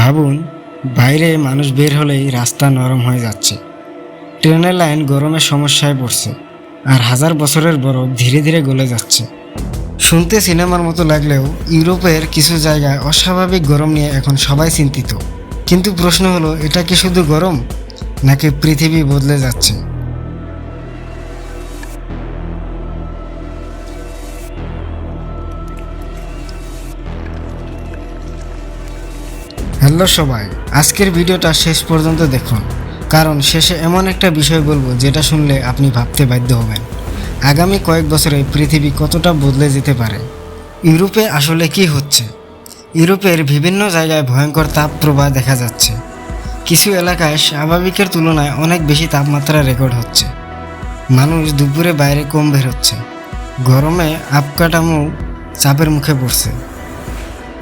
ভাবুন, বাইরে মানুষ বের হলেই রাস্তা নরম হয়ে যাচ্ছে, ট্রেনের লাইন গরমের সমস্যায় পড়ছে, আর হাজার বছরের বরফ ধীরে ধীরে গলে যাচ্ছে। শুনতে সিনেমার মতো লাগলেও ইউরোপের কিছু জায়গায় অস্বাভাবিক গরম নিয়ে এখন সবাই চিন্তিত। কিন্তু প্রশ্ন হলো, এটা কি শুধু গরম, নাকি পৃথিবী বদলে যাচ্ছে? হ্যালো সবাই, আজকের ভিডিওটা শেষ পর্যন্ত দেখুন, কারণ শেষে এমন একটা বিষয় বলবো যেটা শুনলে আপনি ভাবতে বাধ্য হবেন আগামী কয়েক বছরে পৃথিবী কতটা বদলে যেতে পারে। ইউরোপে আসলে কি হচ্ছে? ইউরোপের বিভিন্ন জায়গায় ভয়ঙ্কর তাপপ্রবাহ দেখা যাচ্ছে। কিছু এলাকায় স্বাভাবিকের তুলনায় অনেক বেশি তাপমাত্রা রেকর্ড হচ্ছে। মানুষ দুপুরে বাইরে কম বের হচ্ছে। গরমে অবকাঠামো চাপের মুখে পড়ছে।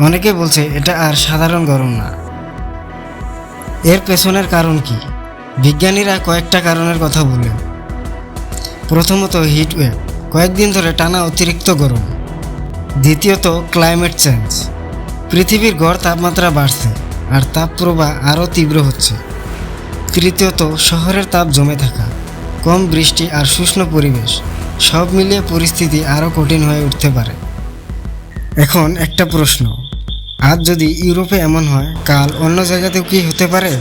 অনেকে বলছে এটা আর সাধারণ গরম না। এর পেছনের কারণ কি? বিজ্ঞানীরা কয়েকটা কারণের কথা বলেন। প্রথমত, হিট ওয়েভ, কয়েকদিন ধরে টানা অতিরিক্ত গরম। দ্বিতীয়ত, ক্লাইমেট চেঞ্জ, পৃথিবীর গড় তাপমাত্রা বাড়ছে আর তাপপ্রবাহ আরও তীব্র হচ্ছে। তৃতীয়ত, শহরের তাপ জমে থাকা, কম বৃষ্টি আর শুষ্ক পরিবেশ, সব মিলিয়ে পরিস্থিতি আরও কঠিন হয়ে উঠতে পারে। এখন একটা প্রশ্ন, আজ যদি ইউরোপে এমন হয়, কাল অন্য জায়গাতেও কি হতে পারে?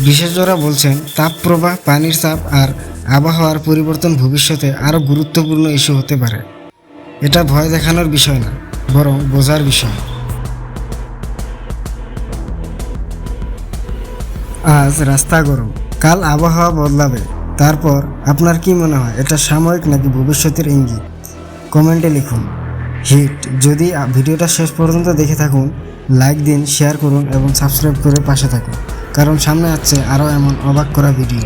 বিশেষজ্ঞরা বলছেন তাপপ্রবাহ, পানির চাপ আর আবহাওয়ার পরিবর্তন ভবিষ্যতে আরও গুরুত্বপূর্ণ ইস্যু হতে পারে। এটা ভয় দেখানোর বিষয় না, বরং বোঝার বিষয়। আজ রাস্তা গরম, কাল আবহাওয়া বদলাবে। তারপর আপনার কি মনে হয়, এটা সাময়িক নাকি ভবিষ্যতের ইঙ্গিত? কমেন্টে লিখুন। হিট, যদি ভিডিওটা শেষ পর্যন্ত দেখে থাকুন, লাইক দিন, শেয়ার করুন এবং সাবস্ক্রাইব করে পাশে থাকুন, কারণ সামনে আসছে আরও এমন অবাক করা ভিডিও।